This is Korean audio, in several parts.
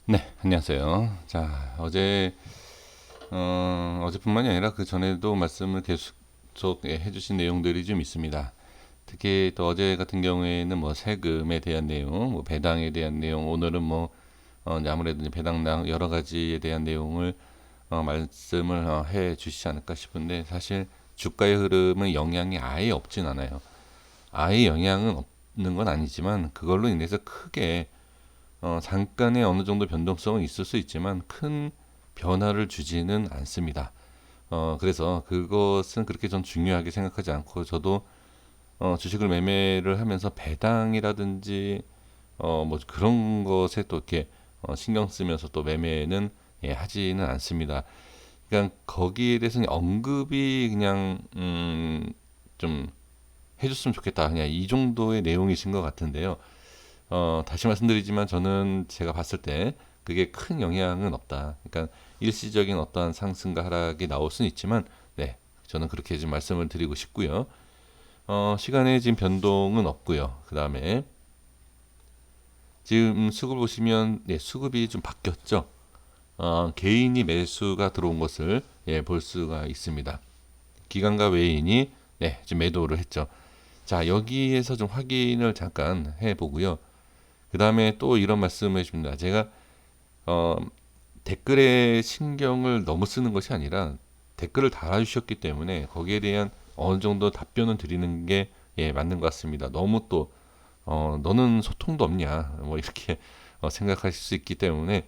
네, 안녕하세요. 자, 어제뿐만이 아니라 그 전에도 말씀을 계속 해주신 내용들이 좀 있습니다. 특히 또 어제 같은 경우에는 뭐 세금에 대한 내용, 뭐 배당에 대한 내용, 오늘은 뭐 이제 아무래도 이제 배당량 여러 가지에 대한 내용을 말씀을 해 주시지 않을까 싶은데, 사실 주가의 흐름은 영향이 아예 없진 않아요. 아예 영향은 없는 건 아니지만 그걸로 인해서 크게 잠깐의 어느 정도 변동성은 있을 수 있지만 큰 변화를 주지는 않습니다. 그래서 그것은 그렇게 전 중요하게 생각하지 않고, 저도 주식을 매매를 하면서 배당이라든지 뭐 그런 것에 또 이렇게 신경 쓰면서 또 매매는 하지는 않습니다. 그냥 거기에 대해서 그냥 언급이 그냥 좀 해줬으면 좋겠다, 그냥 이 정도의 내용이신 것 같은데요. 다시 말씀드리지만 저는 제가 봤을 때 그게 큰 영향은 없다. 그러니까 일시적인 어떠한 상승과 하락이 나올 수는 있지만, 네, 저는 그렇게 좀 말씀을 드리고 싶고요. 시간에 지금 변동은 없고요. 그 다음에 지금 수급 보시면, 네, 수급이 좀 바뀌었죠. 개인이 매수가 들어온 것을 볼 수가 있습니다. 기관과 외인이 지금 매도를 했죠. 자, 여기에서 좀 확인을 잠깐 해보고요. 그 다음에 또 이런 말씀을 해줍니다. 제가 어, 댓글에 신경을 너무 쓰는 것이 아니라 댓글을 달아주셨기 때문에 거기에 대한 어느 정도 답변을 드리는 게 맞는 것 같습니다. 너무 또 너는 소통도 없냐 뭐 이렇게 생각하실 수 있기 때문에,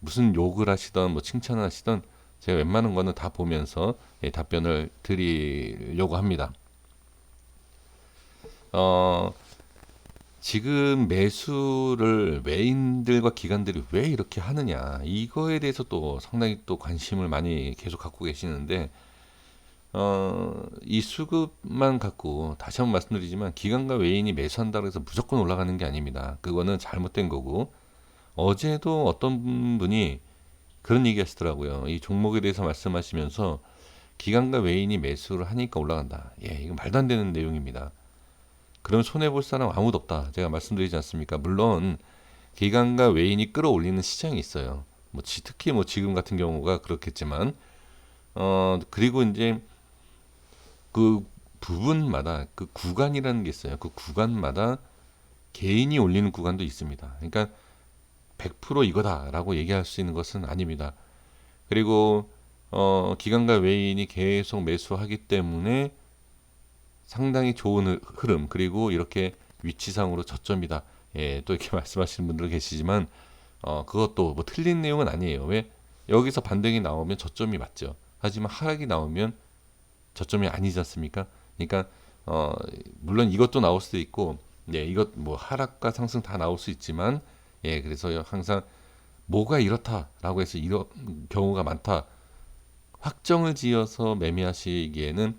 무슨 욕을 하시던 뭐 칭찬을 하시던 제가 웬만한 거는 다 보면서 답변을 드리려고 합니다. 어, 지금 매수를 외인들과 기관들이 왜 이렇게 하느냐, 이거에 대해서 또 상당히 또 관심을 많이 계속 갖고 계시는데, 이 수급만 갖고 다시 한번 말씀드리지만 기관과 외인이 매수한다고 해서 무조건 올라가는 게 아닙니다. 그거는 잘못된 거고, 어제도 어떤 분이 그런 얘기 하시더라고요. 이 종목에 대해서 말씀하시면서 기관과 외인이 매수를 하니까 올라간다. 이거 말도 안 되는 내용입니다. 그럼 손해볼 사람 아무도 없다, 제가 말씀드리지 않습니까? 물론 기관과 외인이 끌어올리는 시장이 있어요. 뭐 특히 뭐 지금 같은 경우가 그렇겠지만, 그리고 이제 그 부분마다 그 구간이라는 게 있어요. 그 구간마다 개인이 올리는 구간도 있습니다. 그러니까 100% 이거다라고 얘기할 수 있는 것은 아닙니다. 그리고 기관과 외인이 계속 매수하기 때문에 상당히 좋은 흐름, 그리고 이렇게 위치상으로 저점이다, 또 이렇게 말씀하시는 분들 계시지만, 그것도 뭐 틀린 내용은 아니에요. 왜? 여기서 반등이 나오면 저점이 맞죠. 하지만 하락이 나오면 저점이 아니지 않습니까? 그러니까 어, 물론 이것도 나올 수도 있고, 이것 뭐 하락과 상승 다 나올 수 있지만, 그래서 항상 뭐가 이렇다라고 해서 이런 경우가 많다, 확정을 지어서 매매하시기에는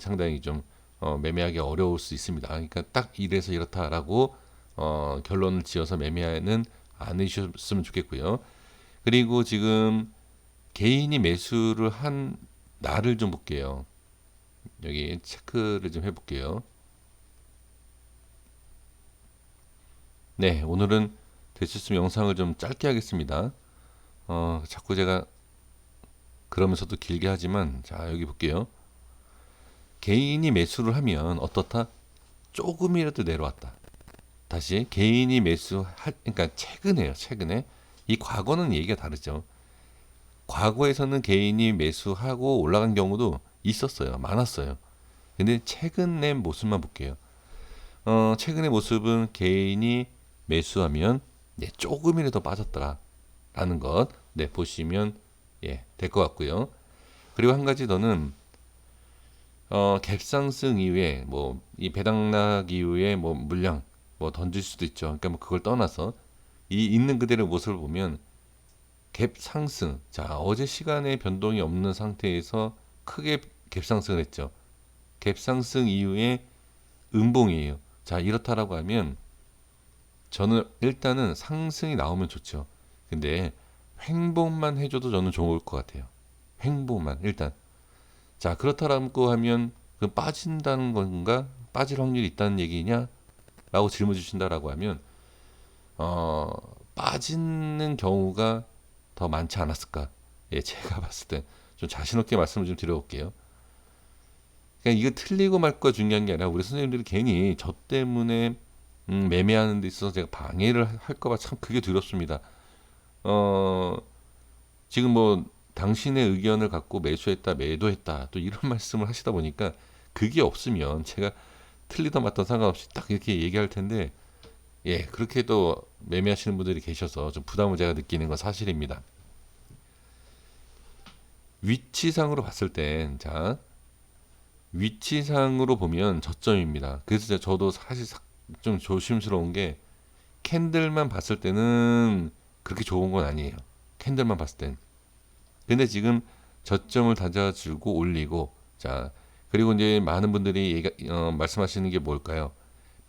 상당히 좀 매매하기 어려울 수 있습니다. 그러니까 딱 이래서 이렇다라고 결론을 지어서 매매는 않으셨으면 좋겠고요. 그리고 지금 개인이 매수를 한 날을 좀 볼게요. 여기 체크를 좀 해볼게요. 네, 오늘은 될 수 있으면 영상을 좀 짧게 하겠습니다. 자꾸 제가 그러면서도 길게 하지만, 자, 여기 볼게요. 개인이 매수를 하면 어떻다? 조금이라도 내려왔다. 다시 개인이 그러니까 최근에요, 최근에. 이 과거는 얘기가 다르죠. 과거에서는 개인이 매수하고 올라간 경우도 있었어요. 많았어요. 근데 최근의 모습만 볼게요. 최근의 모습은 개인이 매수하면 조금이라도 빠졌더라라는 것, 보시면 될 것 같고요. 그리고 한 가지 더는 갭상승 이후에 뭐 이 배당락 이후에 뭐 물량 뭐 던질 수도 있죠. 그러니까 뭐 그걸 떠나서 이 있는 그대로 모습을 보면 갭 상승. 자, 어제 시간에 변동이 없는 상태에서 크게 갭 상승을 했죠. 갭 상승 이후에 음봉이에요. 자, 이렇다라고 하면 저는 일단은 상승이 나오면 좋죠. 근데 횡보만 해줘도 저는 좋을 것 같아요. 횡보만 일단. 자, 그렇다라고 하면 그 빠진다는 건가? 빠질 확률이 있다는 얘기냐? 라고 질문 주신다라고 하면 어, 빠지는 경우가 더 많지 않았을까? 예, 제가 봤을 때 좀 자신 있게 말씀을 좀 드려볼게요. 그러니까 이거 틀리고 말고 중요한 게 아니라 우리 선생님들이 괜히 저 때문에 매매하는 데 있어서 제가 방해를 할까 봐 참 그게 두렵습니다. 어, 지금 뭐 당신의 의견을 갖고 매수했다, 매도했다 또 이런 말씀을 하시다 보니까 그게 없으면 제가 틀리던 맞던 상관없이 딱 이렇게 얘기할 텐데 예, 그렇게 또 매매하시는 분들이 계셔서 좀 부담을 제가 느끼는 건 사실입니다. 위치상으로 봤을 땐, 자, 위치상으로 보면 저점입니다. 그래서 저도 사실 좀 조심스러운 게 캔들만 봤을 때는 그렇게 좋은 건 아니에요. 캔들만 봤을 땐. 근데 지금 저점을 다져주고 올리고, 자, 그리고 이제 많은 분들이 말씀하시는 게 뭘까요?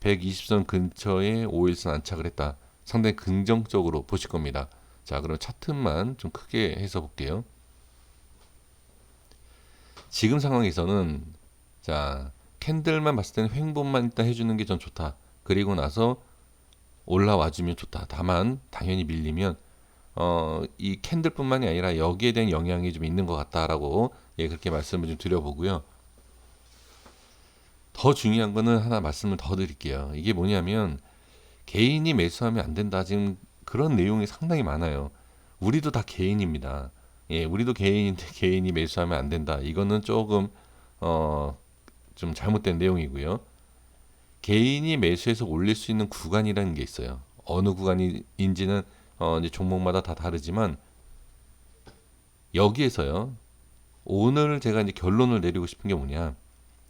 120선 근처에 5일선 안착을 했다. 상당히 긍정적으로 보실 겁니다. 자, 그럼 차트만 좀 크게 해서 볼게요. 지금 상황에서는 자, 캔들만 봤을 때는 횡보만 일단 해주는 게 전 좋다. 그리고 나서 올라와주면 좋다. 다만 당연히 밀리면 이 캔들뿐만이 아니라 여기에 대한 영향이 좀 있는 것 같다라고 예, 그렇게 말씀을 좀 드려보고요. 더 중요한 거는 하나 말씀을 더 드릴게요. 이게 뭐냐면 개인이 매수하면 안 된다. 지금 그런 내용이 상당히 많아요. 우리도 다 개인입니다. 예, 우리도 개인인데 개인이 매수하면 안 된다. 이거는 조금 어, 좀 잘못된 내용이고요. 개인이 매수해서 올릴 수 있는 구간이라는 게 있어요. 어느 구간인지는 이제 종목마다 다 다르지만 여기에서요. 오늘 제가 이제 결론을 내리고 싶은 게 뭐냐?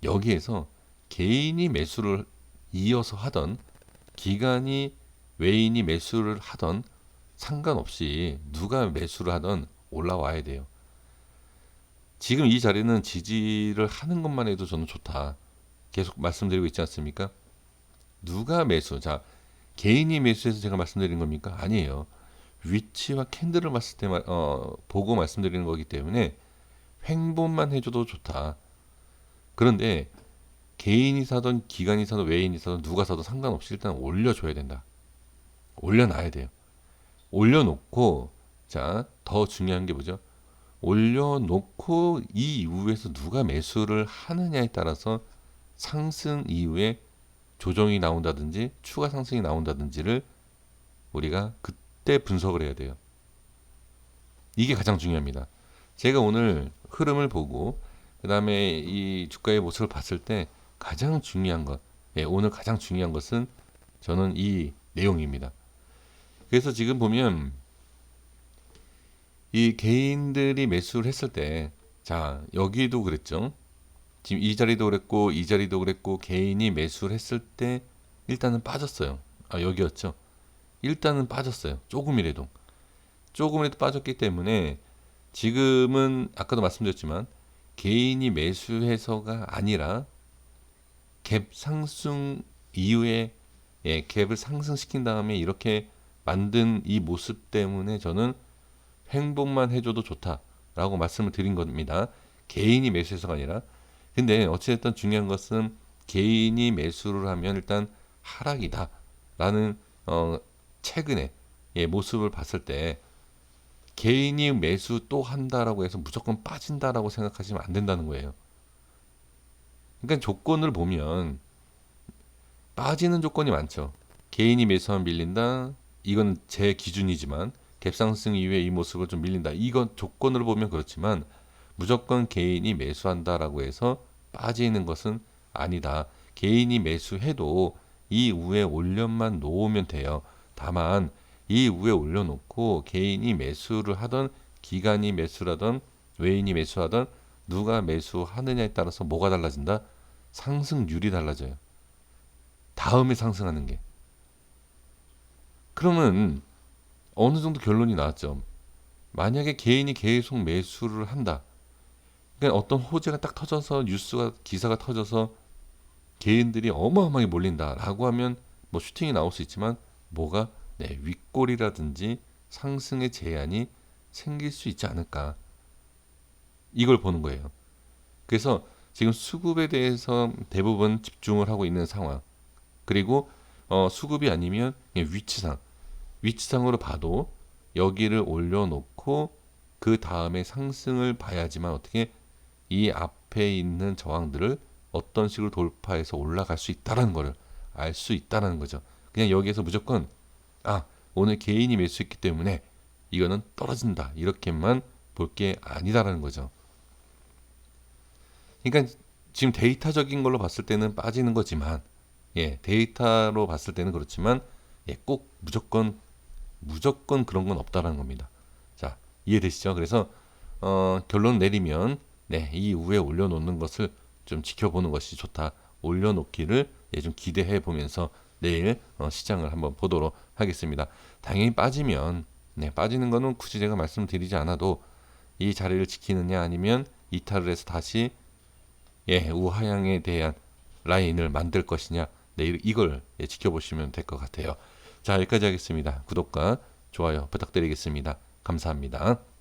여기에서 개인이 매수를 이어서 하던 기관이 외인이 매수를 하던 상관없이 누가 매수를 하던 올라와야 돼요. 지금 이 자리는 지지를 하는 것만 해도 저는 좋다. 계속 말씀드리고 있지 않습니까? 누가 매수, 자, 개인이 매수해서 제가 말씀드린 겁니까? 아니에요. 위치와 캔들을 봤을 때 보고 말씀드리는 거기 때문에 횡보만 해줘도 좋다. 그런데 개인이 사든 기관이 사든 외인이 사든 누가 사든 상관없이 일단 올려줘야 된다. 올려놔야 돼요. 올려놓고 자, 더 중요한 게 뭐죠? 올려놓고 이 이후에서 누가 매수를 하느냐에 따라서 상승 이후에 조정이 나온다든지 추가 상승이 나온다든지를 우리가 그때 분석을 해야 돼요. 이게 가장 중요합니다. 제가 오늘 흐름을 보고 그 다음에 이 주가의 모습을 봤을 때 가장 중요한 것, 예, 오늘 가장 중요한 것은 저는 이 내용입니다. 그래서 지금 보면 이 개인들이 매수를 했을 때, 자, 여기도 그랬죠. 지금 이 자리도 그랬고, 이 자리도 그랬고, 개인이 매수를 했을 때 일단은 빠졌어요. 아, 여기였죠. 일단은 빠졌어요. 조금이라도. 조금이라도 빠졌기 때문에 지금은 아까도 말씀드렸지만 개인이 매수해서가 아니라 갭 상승 이후에 예, 갭을 상승시킨 다음에 이렇게 만든 이 모습 때문에 저는 횡보만 해줘도 좋다라고 말씀을 드린 겁니다. 개인이 매수해서가 아니라. 근데 어찌됐든 중요한 것은 개인이 매수를 하면 일단 하락이다라는 최근에 예, 모습을 봤을 때 개인이 매수 또 한다라고 해서 무조건 빠진다라고 생각하시면 안 된다는 거예요. 그러니까 조건을 보면 빠지는 조건이 많죠. 개인이 매수하면 밀린다. 이건 제 기준이지만 갭상승 이후에 이 모습을 좀 밀린다. 이건 조건으로 보면 그렇지만 무조건 개인이 매수한다라고 해서 빠지는 것은 아니다. 개인이 매수해도 이 위에 올려만 놓으면 돼요. 다만 이 위에 올려놓고 개인이 매수를 하던 기관이 매수하던 외인이 매수하던 누가 매수하느냐에 따라서 뭐가 달라진다? 상승률이 달라져요. 다음에 상승하는 게. 그러면 어느 정도 결론이 나왔죠. 만약에 개인이 계속 매수를 한다. 그러니까 어떤 호재가 딱 터져서 뉴스가 기사가 터져서 개인들이 어마어마하게 몰린다라고 하면 뭐 슈팅이 나올 수 있지만 뭐가 네, 윗골이라든지 상승의 제한이 생길 수 있지 않을까. 이걸 보는 거예요. 그래서 지금 수급에 대해서 대부분 집중을 하고 있는 상황. 그리고 수급이 아니면 위치상 위치상으로 봐도 여기를 올려놓고 그 다음에 상승을 봐야지만 어떻게 이 앞에 있는 저항들을 어떤 식으로 돌파해서 올라갈 수 있다는 거를 알 수 있다는 거죠. 그냥 여기에서 무조건 아 오늘 개인이 매수했기 때문에 이거는 떨어진다 이렇게만 볼 게 아니다라는 거죠. 그러니까 지금 데이터적인 걸로 봤을 때는 빠지는 거지만 데이터로 봤을 때는 그렇지만 꼭 무조건 그런 건 없다라는 겁니다. 자, 이해되시죠? 그래서 결론 내리면 이후에 올려놓는 것을 좀 지켜보는 것이 좋다. 올려놓기를 좀 기대해 보면서 내일 시장을 한번 보도록 하겠습니다. 당연히 빠지면 빠지는 거는 굳이 제가 말씀드리지 않아도 이 자리를 지키느냐 아니면 이탈을 해서 다시 우하향에 대한 라인을 만들 것이냐 내일 이걸 지켜보시면 될 것 같아요. 자, 여기까지 하겠습니다. 구독과 좋아요 부탁드리겠습니다. 감사합니다.